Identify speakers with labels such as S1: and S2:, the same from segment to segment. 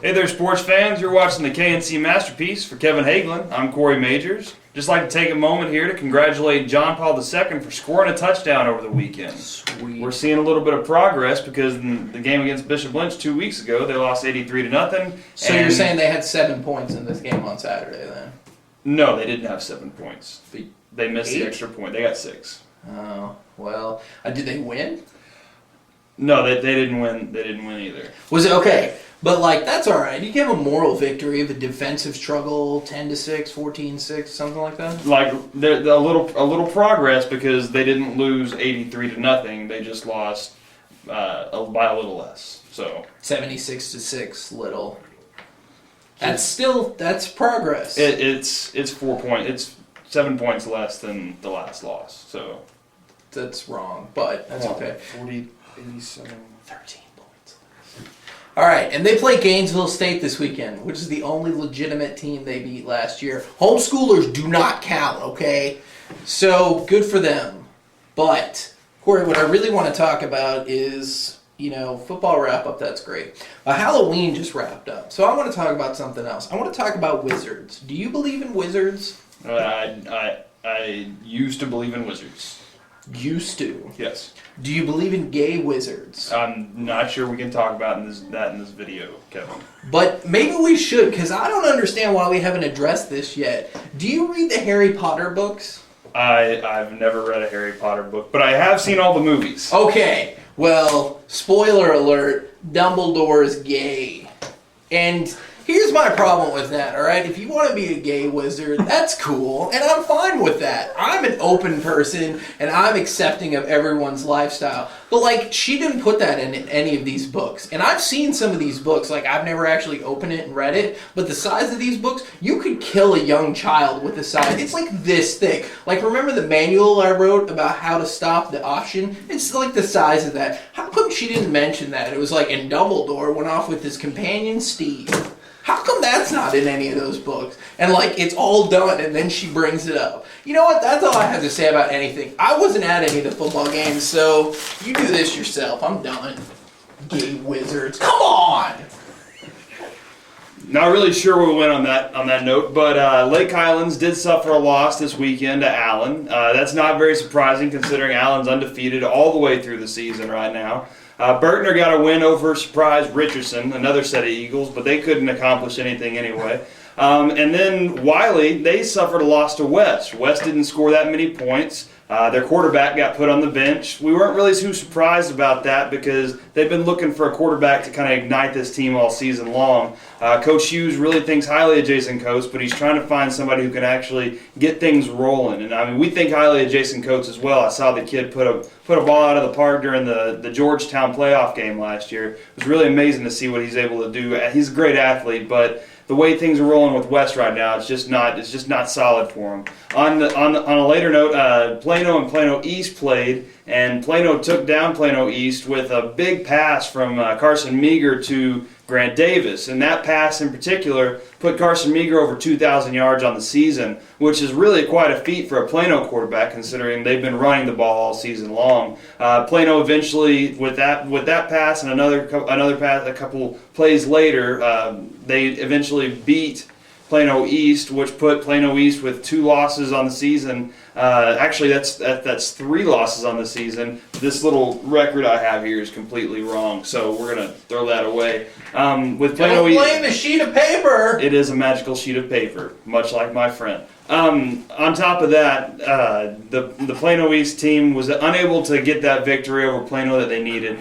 S1: Hey there, sports fans. You're watching the K&C Masterpiece for Kevin Hagelin. I'm Corey Majors. Just like to take a moment here to congratulate John Paul II for scoring a touchdown over the weekend.
S2: Sweet.
S1: We're seeing a little bit of progress because in the game against Bishop Lynch 2 weeks ago, they lost 83-0.
S2: So you're saying they had 7 points in this game on Saturday then?
S1: No, they didn't have 7 points. They missed
S2: 8?
S1: the extra point. They got 6.
S2: Oh, well, did they win?
S1: No, they didn't win. They didn't win either.
S2: Was it okay? But that's all right. You give a moral victory of a defensive struggle, 10-6, 14-6, something like that.
S1: Like they're a little progress because they didn't lose 83-0. They just lost by a little less. So
S2: 76-6, little. That's progress.
S1: It's 4 points. It's 7 points less than the last loss. So
S2: that's wrong, but that's okay.
S1: 40, 87,
S2: 13 points. All right, and they play Gainesville State this weekend, which is the only legitimate team they beat last year. Homeschoolers do not count, okay? So good for them. But Corey, what I really want to talk about is, football wrap-up, that's great. Halloween just wrapped up, so I want to talk about something else. I want to talk about wizards. Do you believe in wizards?
S1: I used to believe in wizards.
S2: Used to?
S1: Yes.
S2: Do you believe in gay wizards?
S1: I'm not sure we can talk about in this video, Kevin.
S2: But maybe we should, because I don't understand why we haven't addressed this yet. Do you read the Harry Potter books?
S1: I've never read a Harry Potter book, but I have seen all the movies.
S2: Okay, well, spoiler alert, Dumbledore is gay. And here's my problem with that, all right? If you want to be a gay wizard, that's cool, and I'm fine with that. I'm an open person, and I'm accepting of everyone's lifestyle. But, she didn't put that in any of these books. And I've seen some of these books. I've never actually opened it and read it. But the size of these books, you could kill a young child with the size. It's this thick. Remember the manual I wrote about how to stop the option? It's the size of that. How come she didn't mention that? It was and Dumbledore went off with his companion, Steve. How come that's not in any of those books? And it's all done and then she brings it up. You know what? That's all I have to say about anything. I wasn't at any of the football games, so you do this yourself. I'm done. Gay wizards. Come on!
S1: Not really sure where we went on that note, but Lake Highlands did suffer a loss this weekend to Allen. That's not very surprising considering Allen's undefeated all the way through the season right now. Bertner got a win over Surprise Richardson, another set of Eagles, but they couldn't accomplish anything anyway. And then Wiley, they suffered a loss to West. West didn't score that many points. Their quarterback got put on the bench. We weren't really too surprised about that because they've been looking for a quarterback to kind of ignite this team all season long. Coach Hughes really thinks highly of Jason Coates, but he's trying to find somebody who can actually get things rolling. And we think highly of Jason Coates as well. I saw the kid put a ball out of the park during the Georgetown playoff game last year. It was really amazing to see what he's able to do. He's a great athlete, but the way things are rolling with West right now, it's just not solid for him. On a later note, Plano and Plano East played, and Plano took down Plano East with a big pass from Carson Meager to Grant Davis, and that pass in particular put Carson Meager over 2,000 yards on the season, which is really quite a feat for a Plano quarterback considering they've been running the ball all season long. Plano eventually, with that pass and another pass a couple plays later, they eventually beat Plano East, which put Plano East with 2 losses on the season. Actually, that's 3 losses on the season. This little record I have here is completely wrong, so we're gonna throw that away. With Plano East,
S2: don't blame a sheet of paper.
S1: It is a magical sheet of paper, much like my friend. On top of that, the Plano East team was unable to get that victory over Plano that they needed.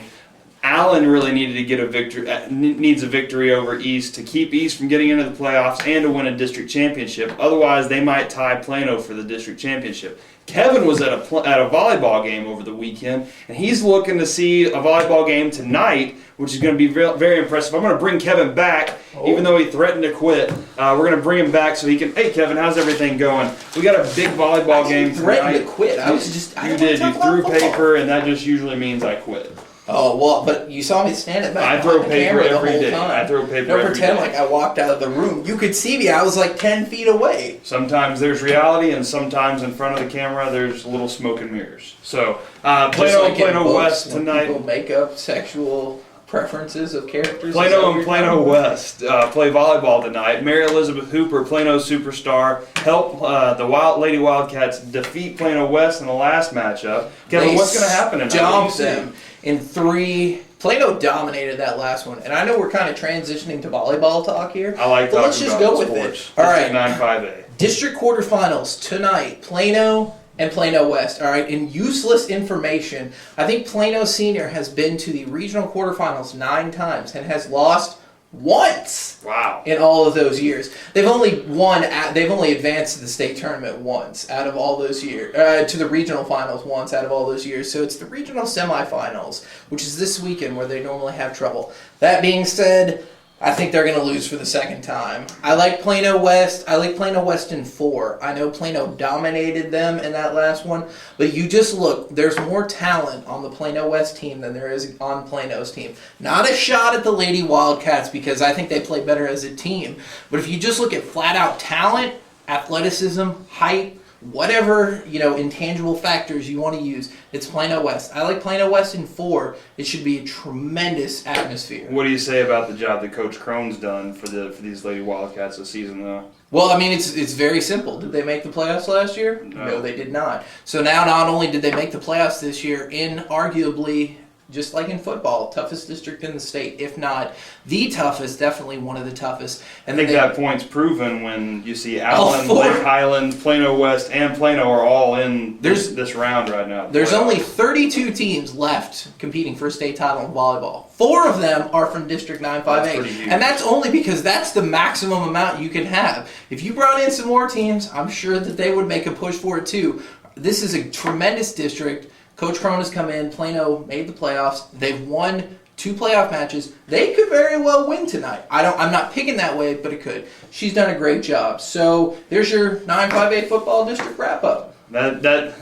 S1: Allen really needed to get a victory. Needs a victory over East to keep East from getting into the playoffs and to win a district championship. Otherwise, they might tie Plano for the district championship. Kevin was at a volleyball game over the weekend, and he's looking to see a volleyball game tonight, which is going to be very impressive. I'm going to bring Kevin back, even though he threatened to quit. We're going to bring him back so he can. Hey, Kevin, how's everything going? We got a big volleyball game tonight.
S2: Threatened to quit.
S1: You did. You threw paper, and that just usually means I quit.
S2: Oh, well, but you saw me standing back.
S1: I throw paper every day. I throw paper every day.
S2: Don't pretend like I walked out of the room. You could see me. I was 10 feet away.
S1: Sometimes there's reality, and sometimes in front of the camera there's little smoke and mirrors. So, Plano West tonight.
S2: People make up sexual preferences of characters?
S1: Plano and Plano West play volleyball tonight. Mary Elizabeth Hooper, Plano superstar, helped the Lady Wildcats defeat Plano West in the last matchup. Kevin, what's going to happen tonight?
S2: Stomped them in 3. Plano dominated that last one, and I know we're kind of transitioning to volleyball talk here.
S1: I like
S2: but
S1: talking
S2: let's just
S1: about
S2: go with
S1: sports.
S2: it. All right,
S1: 9-5A.
S2: District quarterfinals tonight. Plano and Plano West. All right, in useless information, I think Plano Senior has been to the regional quarterfinals 9 times and has lost once.
S1: Wow.
S2: In all of those years, they've only advanced to the state tournament once out of all those years, to the regional finals once out of all those years. So it's the regional semifinals, which is this weekend where they normally have trouble. That being said, I think they're going to lose for the second time. I like Plano West. I like Plano West in 4. I know Plano dominated them in that last one, but you just look, there's more talent on the Plano West team than there is on Plano's team. Not a shot at the Lady Wildcats because I think they play better as a team, but if you just look at flat-out talent, athleticism, height, whatever, intangible factors you want to use, it's Plano West. I like Plano West in 4. It should be a tremendous atmosphere.
S1: What do you say about the job that Coach Crone's done for these Lady Wildcats this season, though?
S2: Well, I mean, it's very simple. Did they make the playoffs last year? No, they did not. So now not only did they make the playoffs this year in arguably, just like in football, toughest district in the state, if not the toughest, definitely one of the toughest.
S1: And I think that point's proven when you see Allen, Lake Highland, Plano West, and Plano are all in this round right now.
S2: There's only 32 teams left competing for a state title in volleyball. 4 of them are from District 9-5A. And that's only because that's the maximum amount you can have. If you brought in some more teams, I'm sure that they would make a push for it too. This is a tremendous district. Coach Crone has come in. Plano made the playoffs. They've won 2 playoff matches. They could very well win tonight. I'm not picking that way, but it could. She's done a great job. So there's your 9-5A football district wrap up.
S1: That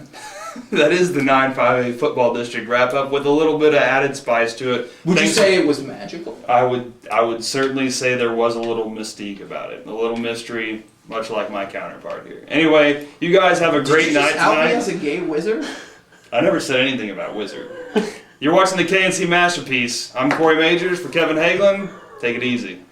S1: is the 9-5A football district wrap up with a little bit of added spice to it.
S2: Would you say it was magical?
S1: I would certainly say there was a little mystique about it, a little mystery, much like my counterpart here. Anyway, you guys have a great night tonight.
S2: Out me as a gay wizard?
S1: I never said anything about wizard. You're watching the K&C Masterpiece. I'm Corey Majors for Kevin Hagelin. Take it easy.